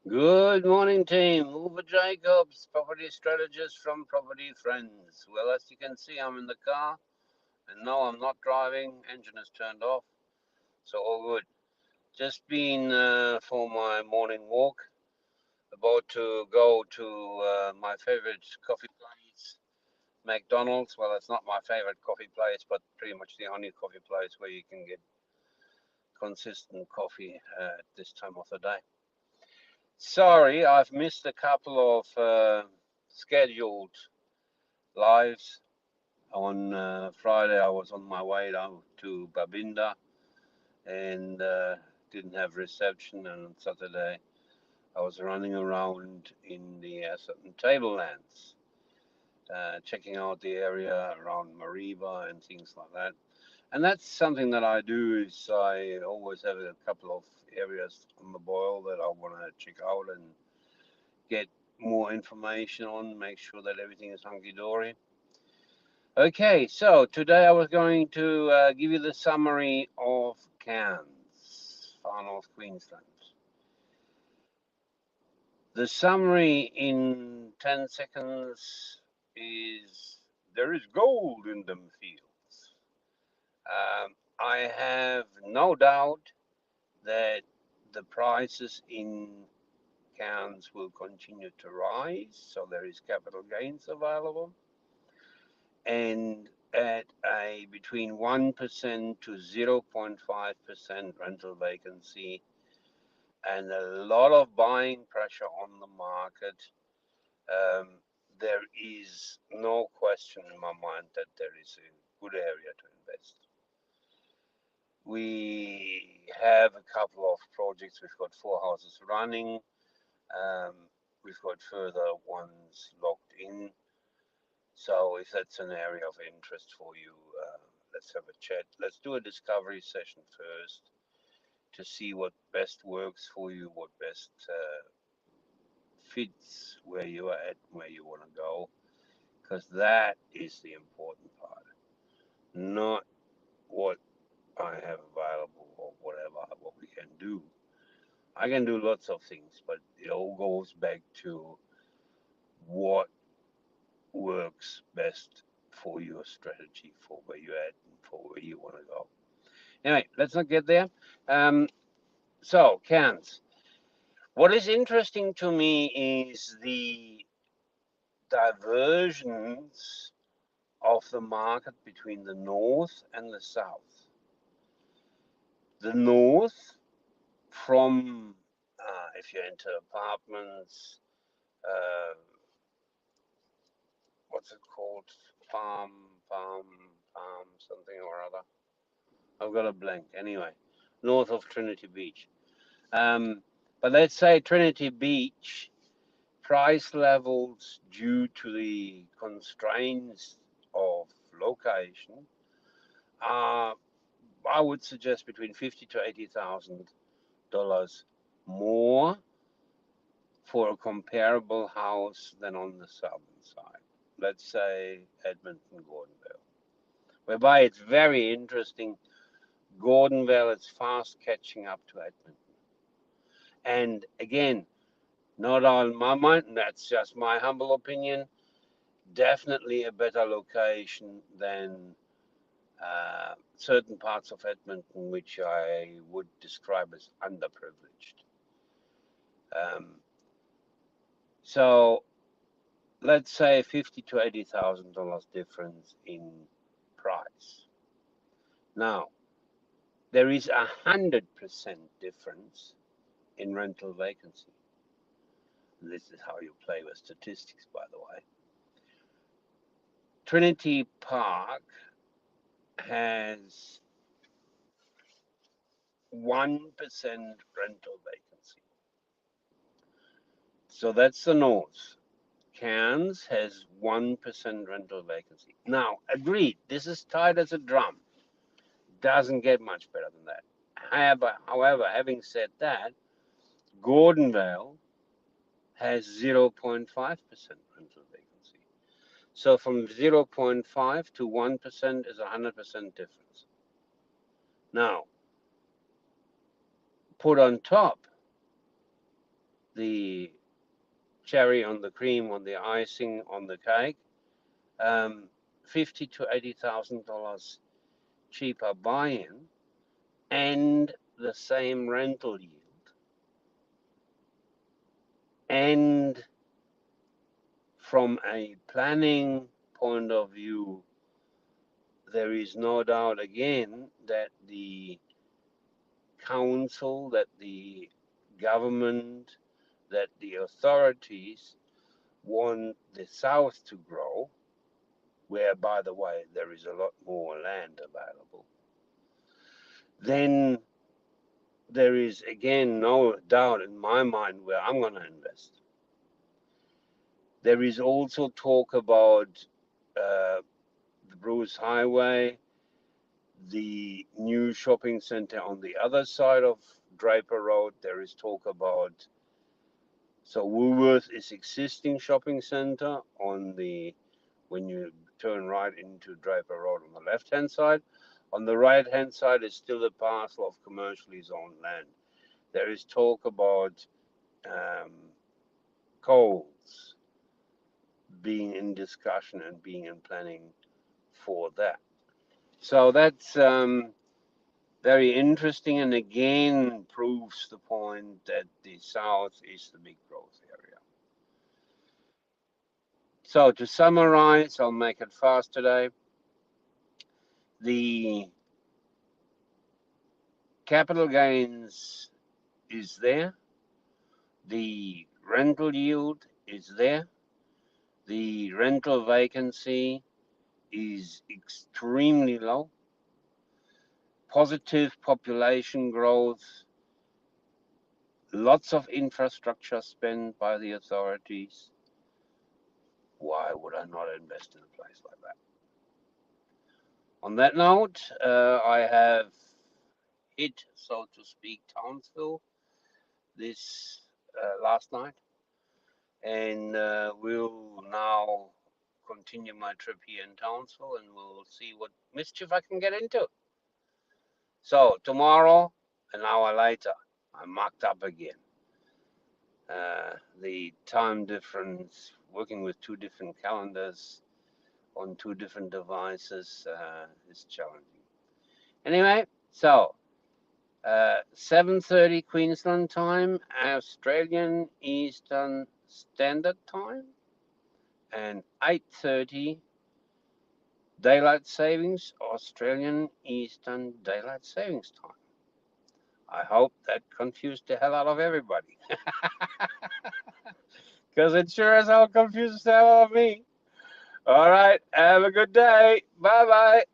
Good morning, team. Uwe Jacobs, property strategist from Property Friends. Well, as you can see, I'm in the car, and no, I'm not driving. Engine is turned off, so all good. Just been for my morning walk. About to go to my favorite coffee place, McDonald's. Well, it's not my favorite coffee place, but pretty much the only coffee place where you can get consistent coffee at this time of the day. Sorry, I've missed a couple of scheduled lives. On Friday, I was on my way down to Babinda and didn't have reception. And on Saturday, I was running around in the certain tablelands, checking out the area around Mariba and things like that. And that's something that I do. Is I always have a couple of areas on the boil that I want to check out and get more information on, make sure that everything is hunky-dory. Okay, so today I was going to give you the summary of Cairns, far north Queensland. The summary in 10 seconds is there is gold in them fields. I have no doubt that the prices in Cairns will continue to rise, so there is capital gains available. And at a between 1% to 0.5% rental vacancy and a lot of buying pressure on the market, there is no question in my mind that there is a good area to invest. We have a couple of projects. We've got 4 houses running. We've got further ones locked in. So if that's an area of interest for you, let's have a chat. Let's do a discovery session first to see what best works for you, what best fits where you are at, where you want to go, because that is the important part, not what I have available or whatever, what we can do. I can do lots of things, but it all goes back to what works best for your strategy, for where you're at, and for where you want to go. Anyway, let's not get there. So, Cairns. What is interesting to me is the diversions of the market between the north and the south. The north, from if you enter apartments, uh, what's it called? Farm, something or other. I've got a blank. Anyway, north of Trinity Beach. But let's say Trinity Beach price levels, due to the constraints of location, are, I would suggest, between $50,000 to $80,000 more for a comparable house than on the southern side. Let's say Edmonton, Gordonvale, whereby it's very interesting. Gordonvale is fast catching up to Edmonton. And again, not on my mind, that's just my humble opinion, definitely a better location than certain parts of Edmonton, which I would describe as underprivileged. So let's say $50,000 to $80,000 difference in price. Now, there is 100% difference in rental vacancy. This is how you play with statistics, by the way. Trinity Park has 1% rental vacancy. So that's the north. Cairns has 1% rental vacancy. Now, agreed, this is tight as a drum. Doesn't get much better than that. However, having said that, Gordonvale has 0.5% rental vacancy. So from 0.5 to 1% is 100% difference. Now, put on top the cherry on the cream, on the icing on the cake, $50,000 to $80,000 cheaper buy-in and the same rental yield. And from a planning point of view, there is no doubt again that the council, that the government, that the authorities want the south to grow, where, by the way, there is a lot more land available. Then there is again no doubt in my mind where I'm going to invest. There is also talk about the Bruce Highway, the new shopping center on the other side of Draper Road. There is talk about, so Woolworth is existing shopping center on the, when you turn right into Draper Road on the left hand side. On the right hand side is still a parcel of commercially zoned land. There is talk about Coles being in discussion and being in planning for that. So that's very interesting, and again proves the point that the south is the big growth area. So to summarize, I'll make it fast today. The capital gains is there. The rental yield is there. The rental vacancy is extremely low. Positive population growth, lots of infrastructure spent by the authorities. Why would I not invest in a place like that? On that note, I have hit, so to speak, Townsville this last night, and we'll now continue my trip here in Townsville, and we'll see what mischief I can get into. So tomorrow, an hour later, I'm mucked up again. The time difference, working with two different calendars on two different devices is challenging. Anyway, so 7:30 Queensland time, Australian Eastern Standard Time, and 8:30 Daylight Savings, Australian Eastern Daylight Savings Time. I hope that confused the hell out of everybody. Because it sure as hell confuses the hell out of me. All right, have a good day. Bye-bye.